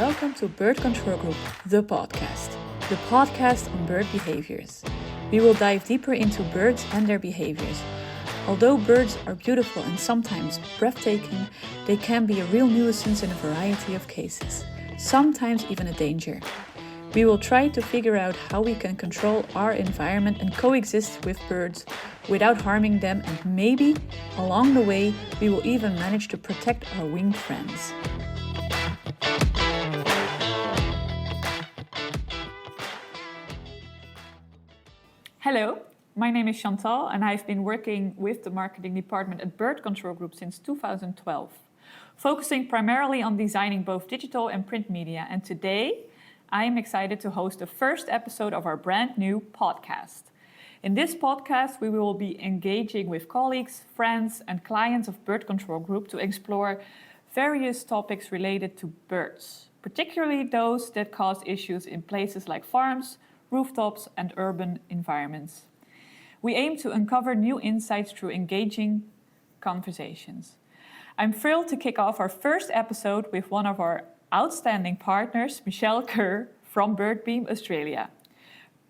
welcome to Bird Control Group, the podcast on bird behaviors. We will dive deeper into birds and their behaviors. Although birds are beautiful and sometimes breathtaking, they can be a real nuisance in a variety of cases, sometimes even a danger. We will try to figure out how we can control our environment and coexist with birds without harming them, and maybe, along the way, we will even manage to protect our winged friends. Hello, my name is Chantal and I've been working with the marketing department at Bird Control Group since 2012, focusing primarily on designing both digital and print media. And today, I am excited to host the first episode of our brand new podcast. In this podcast, we will be engaging with colleagues, friends, and clients of Bird Control Group to explore various topics related to birds, particularly those that cause issues in places like farms, rooftops, and urban environments. We aim to uncover new insights through engaging conversations. I'm thrilled to kick off our first episode with one of our outstanding partners, Michelle Kerr from Birdbeam Australia.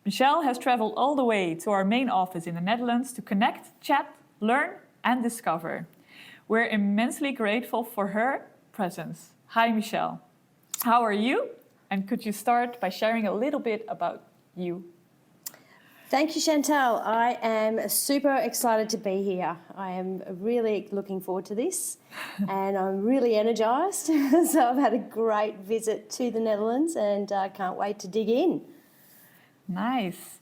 Michelle has traveled all the way to our main office in the Netherlands to connect, chat, learn, and discover. We're immensely grateful for her presence. Hi, Michelle. How are you? And could you start by sharing a little bit about you? Thank you, Chantal. I am super excited to be here. I am really looking forward to this and I'm really energised. So I've had a great visit to the Netherlands and I can't wait to dig in. Nice.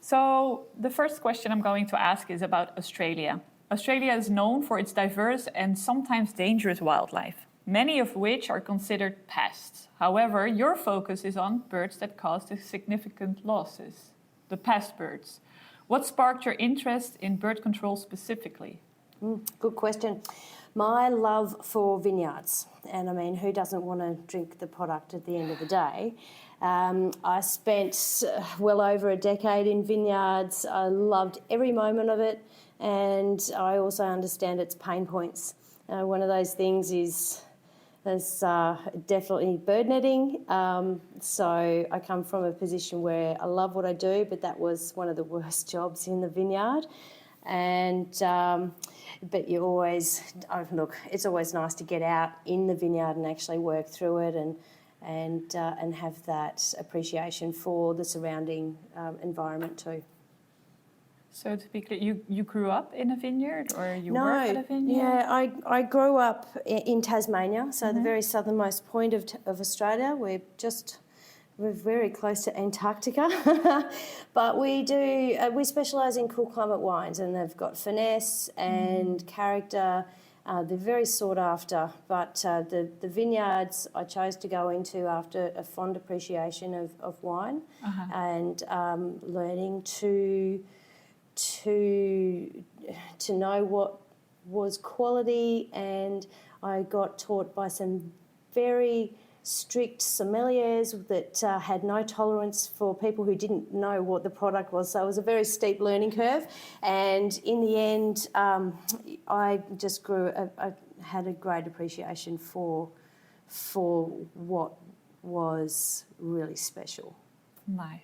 So the first question I'm going to ask is about Australia. Australia is known for its diverse and sometimes dangerous wildlife, many of which are considered pests. However, your focus is on birds that cause significant losses. The pest birds. What sparked your interest in bird control specifically? Good question. My love for vineyards, and I mean, who doesn't want to drink the product at the end of the day? I spent well over a decade in vineyards. I loved every moment of it, and I also understand its pain points. One of those things is there's definitely bird netting. So I come from a position where I love what I do, but that was one of the worst jobs in the vineyard. And but you always it's always nice to get out in the vineyard and actually work through it and have that appreciation for the surrounding environment too. So to be clear, you grew up in a vineyard or you worked at a vineyard? Yeah, I grew up in Tasmania, so the very southernmost point of Australia. We're very close to Antarctica, but we specialise in cool climate wines, and they've got finesse and character. They're very sought after, but the vineyards I chose to go into after a fond appreciation of wine and learning to know what was quality, and I got taught by some very strict sommeliers that had no tolerance for people who didn't know what the product was. So it was a very steep learning curve, and in the end I just I had a great appreciation for what was really special. Nice.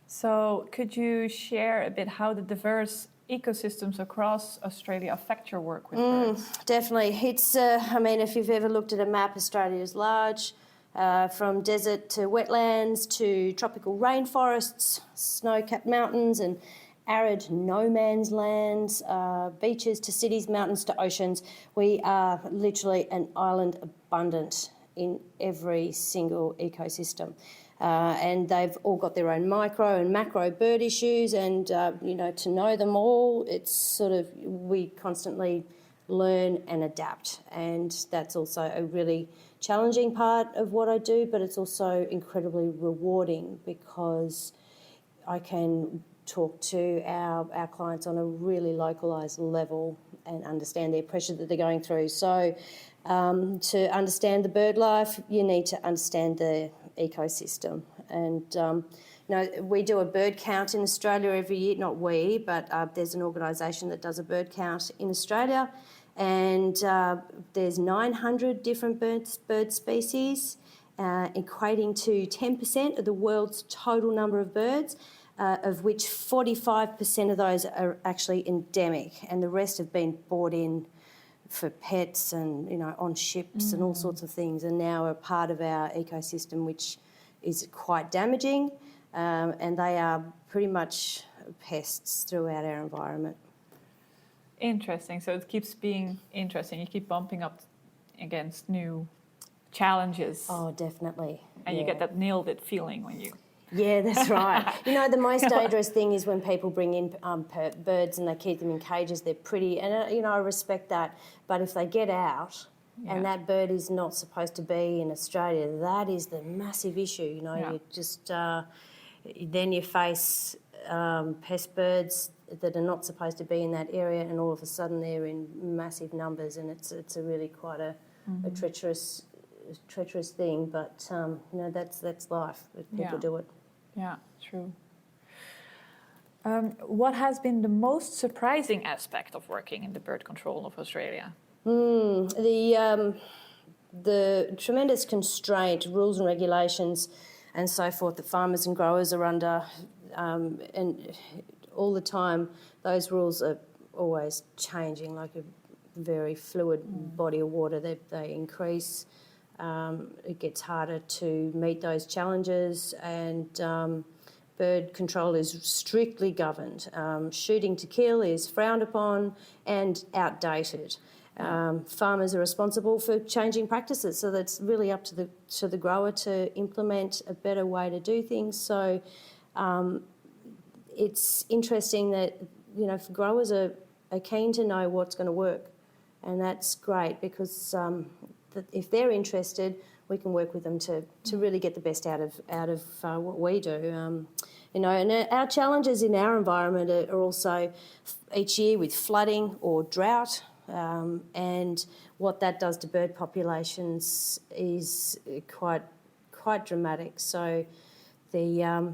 So could you share a bit how the diverse ecosystems across Australia affect your work with birds? Definitely. It's, if you've ever looked at a map, Australia is large, from desert to wetlands to tropical rainforests, snow-capped mountains and arid no man's lands, beaches to cities, mountains to oceans. We are literally an island abundant in every single ecosystem. And they've all got their own micro and macro bird issues, and to know them all, it's we constantly learn and adapt, and that's also a really challenging part of what I do, but it's also incredibly rewarding because I can talk to our clients on a really localised level and understand their pressure that they're going through. So to understand the bird life, you need to understand the ecosystem. And we do a bird count in Australia every year. Not we, but there's an organisation that does a bird count in Australia, and there's 900 different bird species, equating to 10% of the world's total number of birds, of which 45% of those are actually endemic, and the rest have been brought in for pets and, you know, on ships and all sorts of things, and now are part of our ecosystem, which is quite damaging, and they are pretty much pests throughout our environment. Interesting. So it keeps being interesting. You keep bumping up against new challenges. Oh, definitely. And you get that nailed it feeling when you... Yeah, that's right. You know, the most dangerous thing is when people bring in birds and they keep them in cages. They're pretty, and, you know, I respect that. But if they get out and that bird is not supposed to be in Australia, that is the massive issue. You know, you just, then you face pest birds that are not supposed to be in that area, and all of a sudden they're in massive numbers, and it's a really quite a treacherous thing. But you know, that's life. People do it. Yeah, true. What has been the most surprising aspect of working in the bird control of Australia? The tremendous constraint, rules and regulations and so forth that farmers and growers are under, and all the time those rules are always changing, like a very fluid body of water. They increase. It gets harder to meet those challenges, and bird control is strictly governed. Shooting to kill is frowned upon and outdated. Farmers are responsible for changing practices, so that's really up to the grower to implement a better way to do things. So it's interesting that, you know, growers are keen to know what's going to work, and that's great, because if they're interested, we can work with them to really get the best out of what we do. You know, and our challenges in our environment are also each year with flooding or drought, and what that does to bird populations is quite dramatic. So the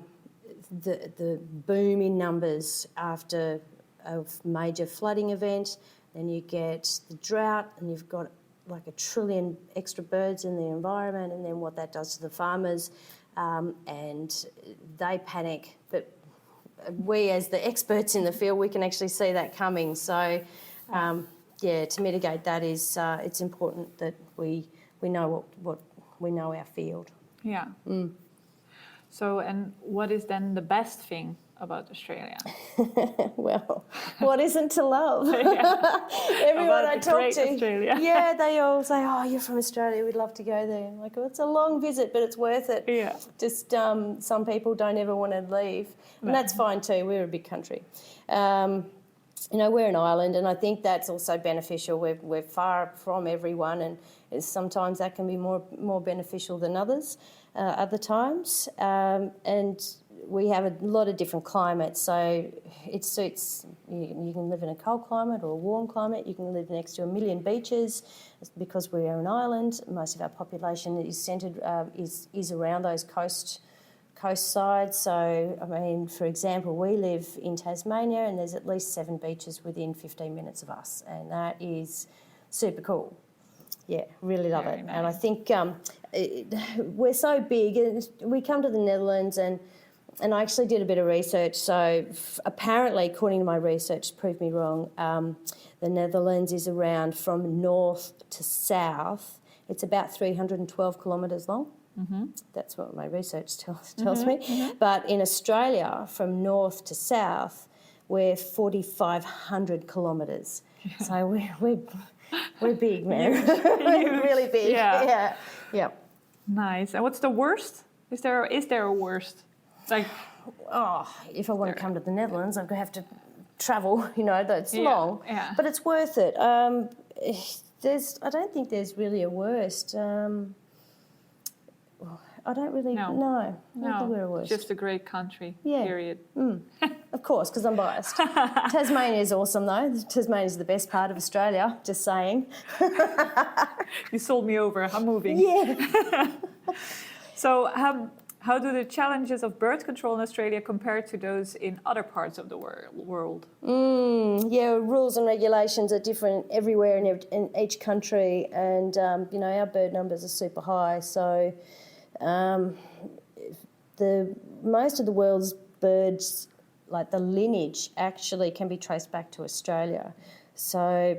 boom in numbers after a major flooding event, then you get the drought, and you've got like 1 trillion extra birds in the environment, and then what that does to the farmers, and they panic. But we, as the experts in the field, we can actually see that coming. So, to mitigate that is it's important that we know what we know our field. Yeah. So, and what is then the best thing about Australia? Well, what isn't to love? Everyone I talk to, Australia. They all say, "Oh, you're from Australia. We'd love to go there." I'm like, well, it's a long visit, but it's worth it. Yeah. Just some people don't ever want to leave, and that's fine too. We're a big country. You know, we're an island, and I think that's also beneficial. We're far from everyone, and sometimes that can be more beneficial than others. Other times, and we have a lot of different climates, so it suits you can live in a cold climate or a warm climate. You can live next to 1 million beaches. Because we are an island, most of our population is centred is around those coast sides. So, I mean, for example, we live in Tasmania, and there's at least 7 beaches within 15 minutes of us, and that is super cool. Yeah, really love it. Nice. And I think we're so big, and we come to the Netherlands, and I actually did a bit of research. So apparently, according to my research, prove me wrong, the Netherlands is around from north to south. It's about 312 kilometres long. Mm-hmm. That's what my research tells me. Mm-hmm. But in Australia, from north to south, we're 4,500 kilometres. Yeah. So we're big, man. We're really big. Yeah. Nice. And what's the worst? Is there a worst? Like, if I want to come to the Netherlands, I'm going to have to travel. You know, that's long, but it's worth it. I don't think there's really a worst. I don't really know. I don't think we're a worst. Just a great country. Yeah. Period. Of course, because I'm biased. Tasmania is awesome, though. Tasmania is the best part of Australia. Just saying. You sold me over. I'm moving. Yeah. So, How do the challenges of bird control in Australia compare to those in other parts of the world? Yeah, rules and regulations are different everywhere in each country, and our bird numbers are super high. So, most of the world's birds, like the lineage, actually can be traced back to Australia. So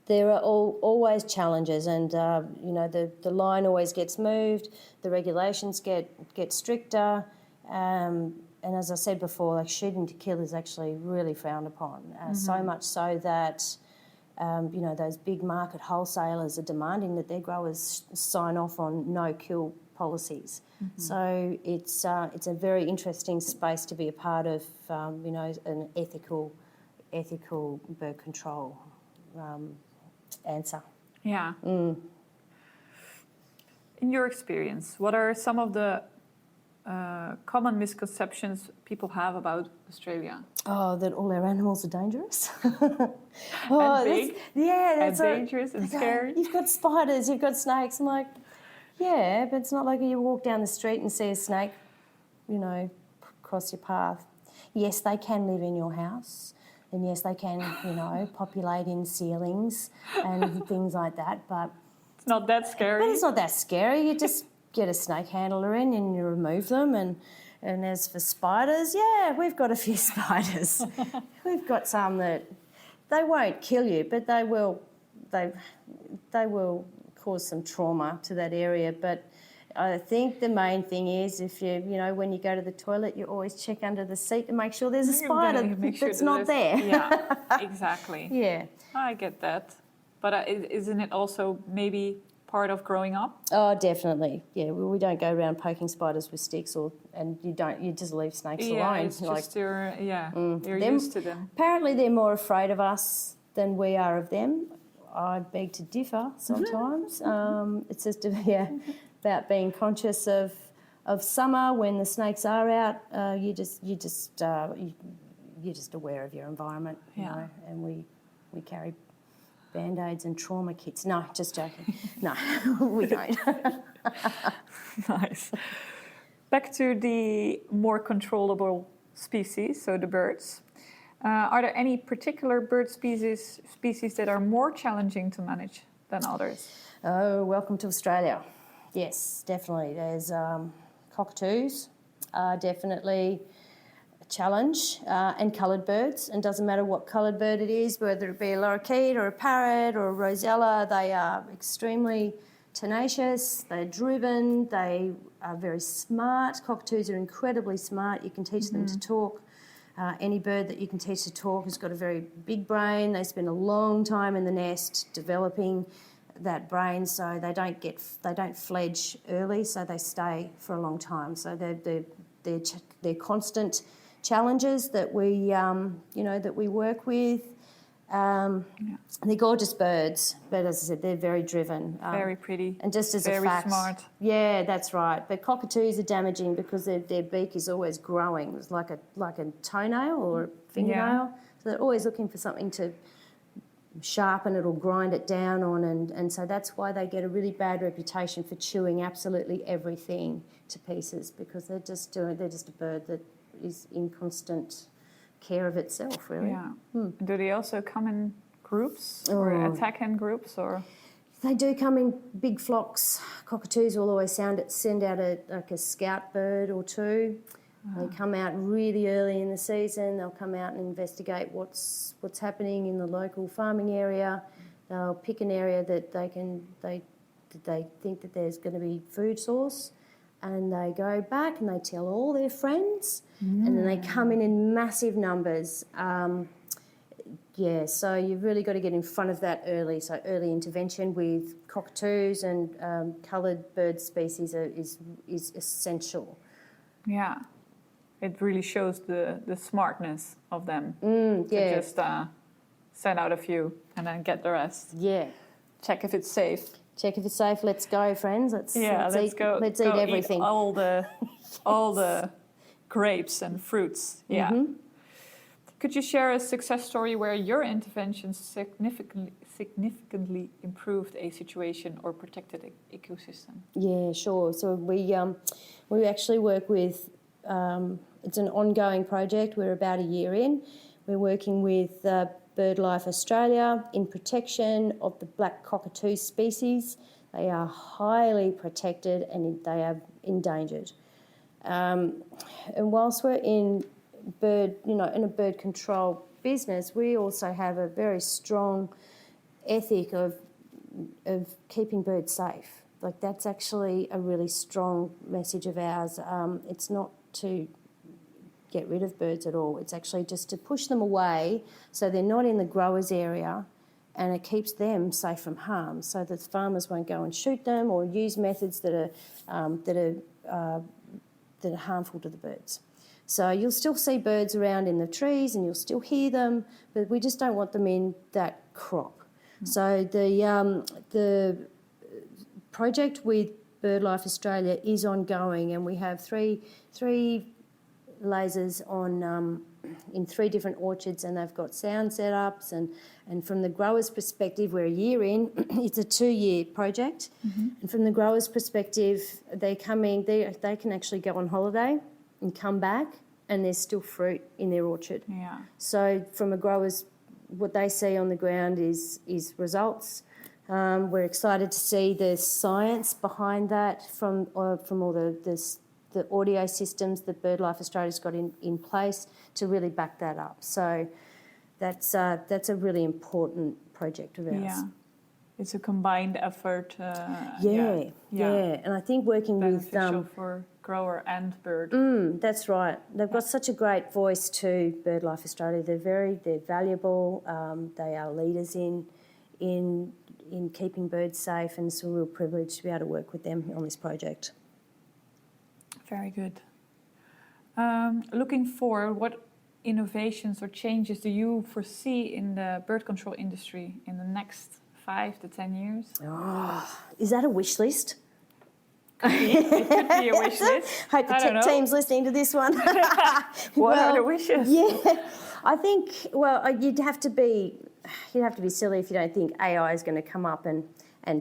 there are always challenges, and the line always gets moved. The regulations get stricter, and as I said before, like shooting to kill is actually really frowned upon. So much so that those big market wholesalers are demanding that their growers sign off on no kill policies. So it's a very interesting space to be a part of. An ethical bird control answer. Yeah. In your experience, what are some of the common misconceptions people have about Australia? Oh, that all our animals are dangerous. And big. That's dangerous and scary. You've got spiders, you've got snakes. I'm like, yeah, but it's not like you walk down the street and see a snake, cross your path. Yes, they can live in your house. And yes, they can, populate in ceilings and things like that. But it's not that scary. But it's not that scary. You just get a snake handler in and you remove them. And as for spiders, yeah, we've got a few spiders. We've got some that they won't kill you, but they will cause some trauma to that area. But I think the main thing is if when you go to the toilet, you always check under the seat to make sure there's a spider that's not there. Yeah, exactly. Yeah. I get that. But isn't it also maybe part of growing up? Oh, definitely. Yeah, we don't go around poking spiders with sticks and you just leave snakes alone. It's just you're used to them. Apparently they're more afraid of us than we are of them. I beg to differ sometimes. It's just about being conscious of summer when the snakes are out. You're just aware of your environment, and we carry Band-Aids and trauma kits. No, just joking. No, we don't. Nice. Back to the more controllable species, so the birds. Are there any particular bird species that are more challenging to manage than others? Oh, welcome to Australia. Yes, definitely. There's cockatoos are definitely a challenge, and coloured birds. And doesn't matter what coloured bird it is, whether it be a lorikeet or a parrot or a rosella, they are extremely tenacious, they're driven, they are very smart. Cockatoos are incredibly smart. You can teach them to talk. Any bird that you can teach to talk has got a very big brain. They spend a long time in the nest developing that brain, so they don't fledge early, so they stay for a long time. So they're constant challenges that we work with. They're gorgeous birds, but as I said, they're very driven. Very pretty. And just as very a fact, smart. Yeah, that's right. But cockatoos are damaging because their beak is always growing. It's like a toenail or a fingernail. So they're always looking for something to sharpen it or grind it down on, and so that's why they get a really bad reputation for chewing absolutely everything to pieces, because they're just a bird that is in constant care of itself, really. Yeah. Do they also come in groups or attack in groups, or? They do come in big flocks. Cockatoos will always send out a scout bird or two. They come out really early in the season. They'll come out and investigate what's happening in the local farming area. They'll pick an area that they think that there's going to be food source, and they go back and they tell all their friends, and then they come in massive numbers. So you've really got to get in front of that early. So early intervention with cockatoos and coloured bird species is essential. Yeah. It really shows the smartness of them to just send out a few and then get the rest. Yeah. Check if it's safe. Check if it's safe. Let's go, friends. Let's eat everything. Eat all the grapes and fruits. Yeah. Could you share a success story where your interventions significantly improved a situation or protected an ecosystem? Yeah, sure. So we actually work with, it's an ongoing project. We're about a year in. We're working with BirdLife Australia in protection of the black cockatoo species. They are highly protected and they are endangered. And whilst we're in in a bird control business, we also have a very strong ethic of keeping birds safe. Like, that's actually a really strong message of ours. It's not to get rid of birds at all. It's actually just to push them away so they're not in the growers' area, and it keeps them safe from harm, so that farmers won't go and shoot them or use methods that are harmful to the birds. So you'll still see birds around in the trees and you'll still hear them, but we just don't want them in that crop. So the project with BirdLife Australia is ongoing, and we have three lasers on in 3 different orchards, and they've got sound setups, and from the growers' perspective, we're a year in. It's a 2-year project, and from the growers' perspective, they can actually go on holiday and come back, and there's still fruit in their orchard. Yeah. So from a grower's, what they see on the ground is results. We're excited to see the science behind that from all the audio systems that BirdLife Australia's got in place to really back that up. So that's a really important project of ours. Yeah. It's a combined effort. Yeah. And I think working beneficial with for grower and bird. that's right. They've got such a great voice too, BirdLife Australia. They're valuable. They are leaders in keeping birds safe, and it's a real privilege to be able to work with them on this project. Very good. Looking forward, what innovations or changes do you foresee in the bird control industry in the next 5 to 10 years? Oh, is that a wish list? It could be a wish list. Hope the I don't tech know. team's listening to this one. What are the wishes? Yeah, I think, you'd have to be silly if you don't think AI is going to come up and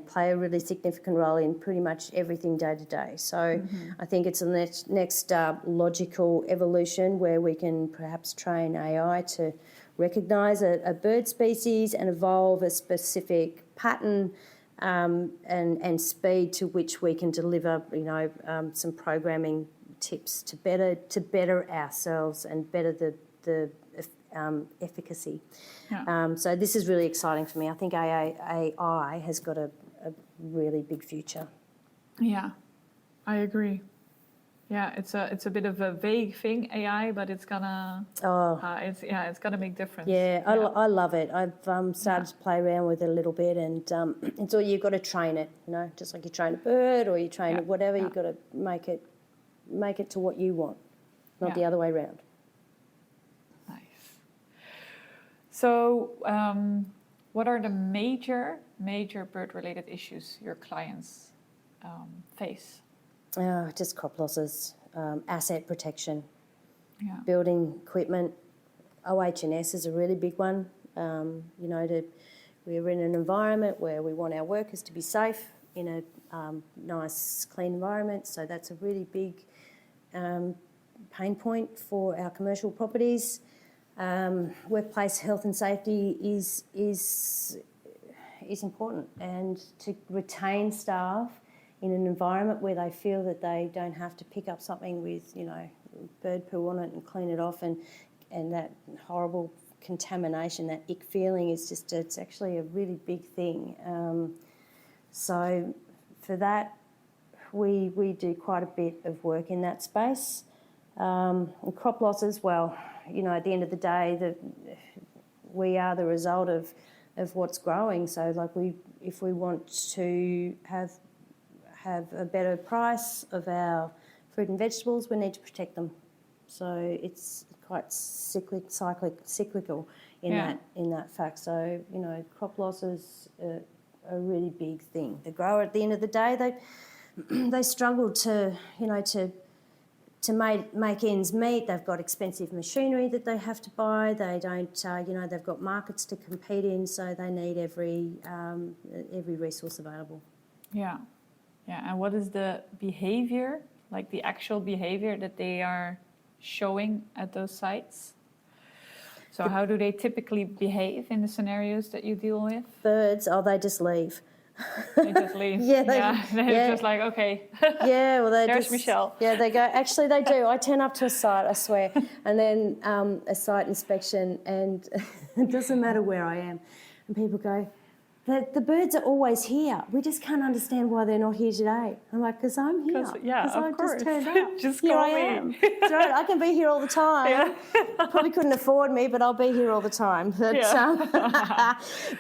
play a really significant role in pretty much everything day to day. So I think it's the next logical evolution where we can perhaps train AI to recognise a bird species and evolve a specific pattern and speed to which we can deliver, some programming tips to better ourselves and better the efficacy. Yeah. So this is really exciting for me. I think AI has got a really big future. Yeah, I agree. Yeah, it's a bit of a vague thing, AI, but it's gonna it's gonna make difference. Yeah, I love it. I've started to play around with it a little bit, and it's all, you've got to train it. Just like you train a bird or you train it whatever. You've got to make it to what you want, not the other way around. Nice. So, what are the major bird-related issues your clients face? Just crop losses, asset protection, Yeah. building equipment. OH&S is a really big one. We're in an environment where we want our workers to be safe in a nice, clean environment. So that's a really big pain point for our commercial properties. Workplace health and safety is important, and to retain staff in an environment where they feel that they don't have to pick up something with, bird poo on it and clean it off, and that horrible contamination, that ick feeling is just, it's actually a really big thing. So for that, we do quite a bit of work in that space. And crop losses, well, at the end of the day, we are the result of what's growing. So if we want to have a better price of our fruit and vegetables, we need to protect them. So it's quite cyclical in that fact. So crop losses are a really big thing. The grower, at the end of the day, they struggle to to make ends meet, they've got expensive machinery that they have to buy. They don't, they've got markets to compete in, so they need every resource available. Yeah. And what is the behavior, like the actual behavior that they are showing at those sites? So how do they typically behave in the scenarios that you deal with? Birds, they just leave. They just leave. They're just like, okay. Yeah, well, there's Michelle. Yeah, they go. Actually, they do. I turn up to a site, I swear, and then a site inspection, and it doesn't matter where I am, and people go, the birds are always here. We just can't understand why they're not here today. I'm like, because I'm here. Because I just turned up. Just here call I me. am. That's right. I can be here all the time. Yeah. Probably couldn't afford me, but I'll be here all the time. But,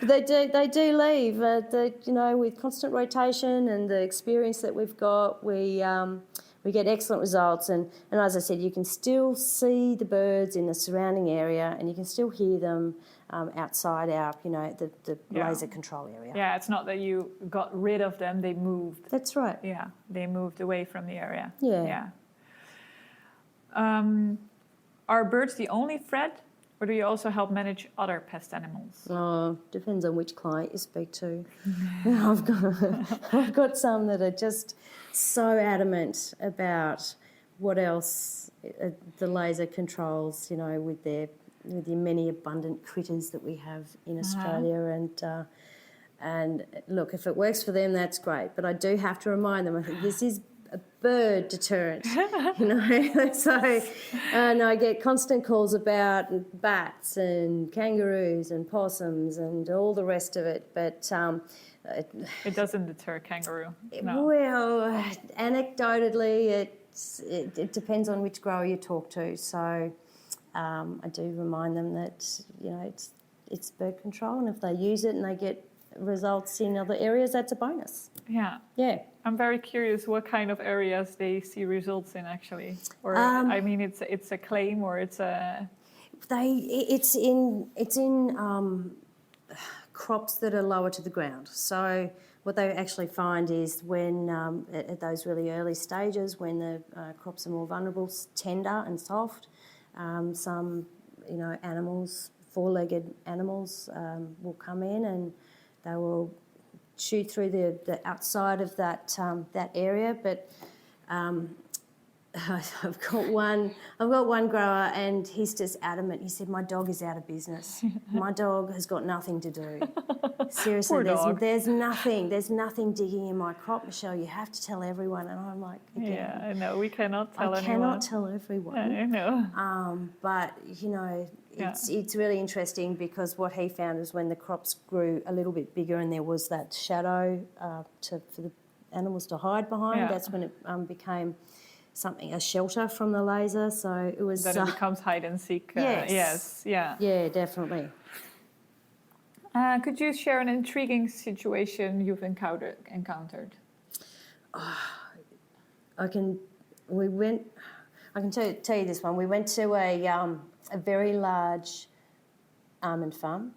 but they do leave. With constant rotation and the experience that we've got, we get excellent results. And as I said, you can still see the birds in the surrounding area, and you can still hear them outside the laser control area. Yeah, it's not that you got rid of them, they moved. That's right. Yeah, they moved away from the area. Yeah. Are birds the only threat, or do you also help manage other pest animals? Oh, depends on which client you speak to. I've got some that are just so adamant about what else the laser controls, with the many abundant critters that we have in Australia. And look, if it works for them, that's great. But I do have to remind them, I think this is a bird deterrent, So, and I get constant calls about bats and kangaroos and possums and all the rest of it. But it doesn't deter kangaroo. No. Well, anecdotally, it depends on which grower you talk to. So I do remind them that it's bird control, and if they use it and they get results in other areas, that's a bonus. Yeah. I'm very curious what kind of areas they see results in, actually. Or it's a claim, or it's a. It's in crops that are lower to the ground. So what they actually find is when at those really early stages, when the crops are more vulnerable, tender and soft, some animals, four-legged animals, will come in and they will chew through the outside of that area. But I've got one grower, and he's just adamant. He said, "My dog is out of business. My dog has got nothing to do. Seriously, there's nothing digging in my crop, Michelle. You have to tell everyone." And I'm like, yeah, I know. We cannot tell anyone. I cannot tell everyone. I know. But it's really interesting, because what he found is when the crops grew a little bit bigger and there was that shadow for the animals to hide behind, that's when it became a shelter from the laser. So it was. Then it becomes hide and seek. Yes. Yeah, definitely. Could you share an intriguing situation you've encountered? I can tell you this one. We went to a very large almond farm,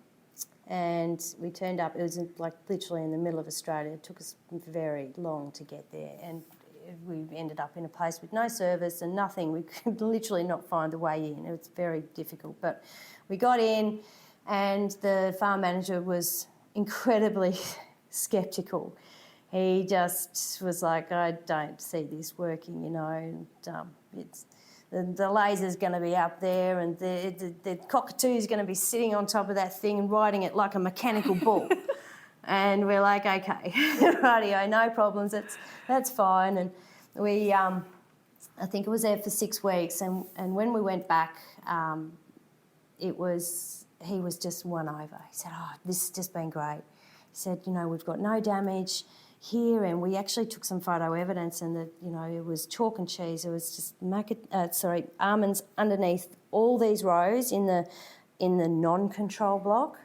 and we turned up. It was literally in the middle of Australia. It took us very long to get there, and we ended up in a place with no service and nothing. We could literally not find the way in. It was very difficult. But we got in, and the farm manager was incredibly sceptical. He just was like, "I don't see this working, and it's the laser's going to be up there, and the cockatoo's going to be sitting on top of that thing and riding it like a mechanical bull." And we're like, "Okay, rightio, no problems. That's fine." And we, I think it was there for 6 weeks, and when we went back, he was just won over. He said, "Oh, this has just been great." He said, "We've got no damage here," and we actually took some photo evidence, and it was chalk and cheese. It was just almonds underneath all these rows in the non-control block.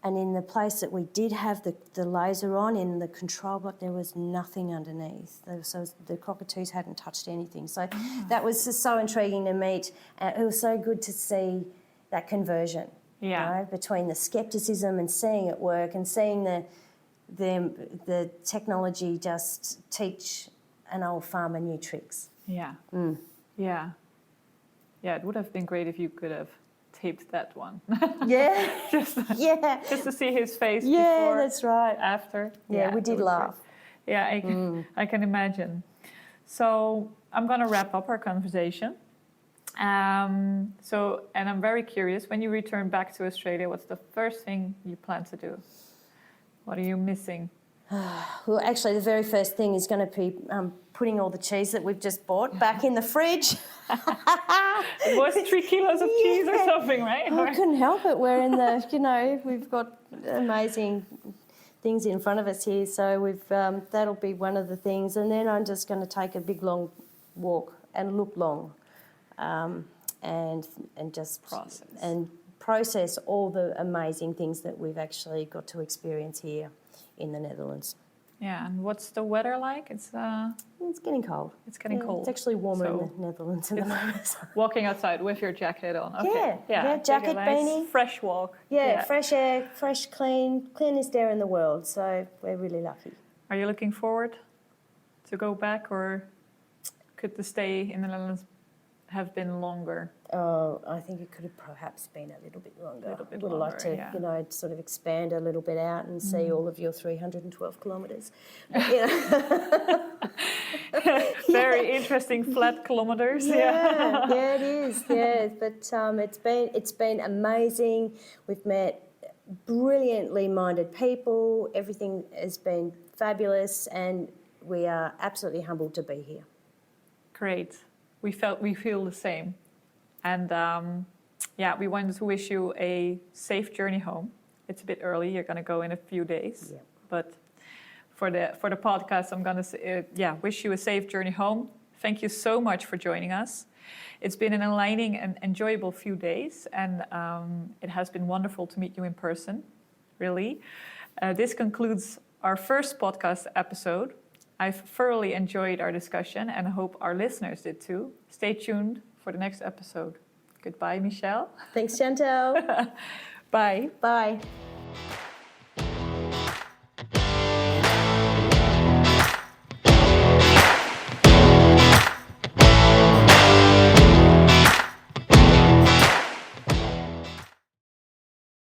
And in the place that we did have the laser on, in the control block, there was nothing underneath. So the cockatoos hadn't touched anything. So that was just so intriguing to meet. And it was so good to see that conversion between the scepticism and seeing it work, and seeing the technology just teach an old farmer new tricks. Yeah. Yeah. Yeah, it would have been great if you could have taped that one. Yeah. just, Yeah. just to see his face Yeah, before, that's right. after. Yeah, we that did was laugh. great. Yeah, I can imagine. So I'm going to wrap up our conversation. And I'm very curious, when you return back to Australia, what's the first thing you plan to do? What are you missing? Well, actually, the very first thing is going to be putting all the cheese that we've just bought back in the fridge. It was 3 kilos of cheese or something, right? I couldn't help it. We're in the, we've got amazing things in front of us here, so that'll be one of the things. And then I'm just going to take a big long walk and look long, and just process all the amazing things that we've actually got to experience here in the Netherlands. Yeah, and what's the weather like? It's getting cold. It's getting cold. It's actually warmer in the Netherlands at the moment. Walking outside with your jacket on. Okay. Yeah, jacket, nice beanie. Fresh walk. Yeah, fresh air, fresh, cleanest air in the world. So we're really lucky. Are you looking forward to go back, or could the stay in the Netherlands have been longer? Oh, I think it could have perhaps been a little bit longer. I would like to, yeah. Sort of expand a little bit out and see all of your 312 kilometres. Very interesting flat kilometres. Yeah, it is. Yeah, but it's been amazing. We've met brilliantly minded people. Everything has been fabulous, and we are absolutely humbled to be here. Great. We feel the same. And we wanted to wish you a safe journey home. It's a bit early. You're going to go in a few days. Yeah. But for the podcast, I'm going to wish you a safe journey home. Thank you so much for joining us. It's been an enlightening and enjoyable few days, and it has been wonderful to meet you in person, really. This concludes our first podcast episode. I've thoroughly enjoyed our discussion, and I hope our listeners did too. Stay tuned for the next episode. Goodbye, Michelle. Thanks, Chantal. Bye. Bye.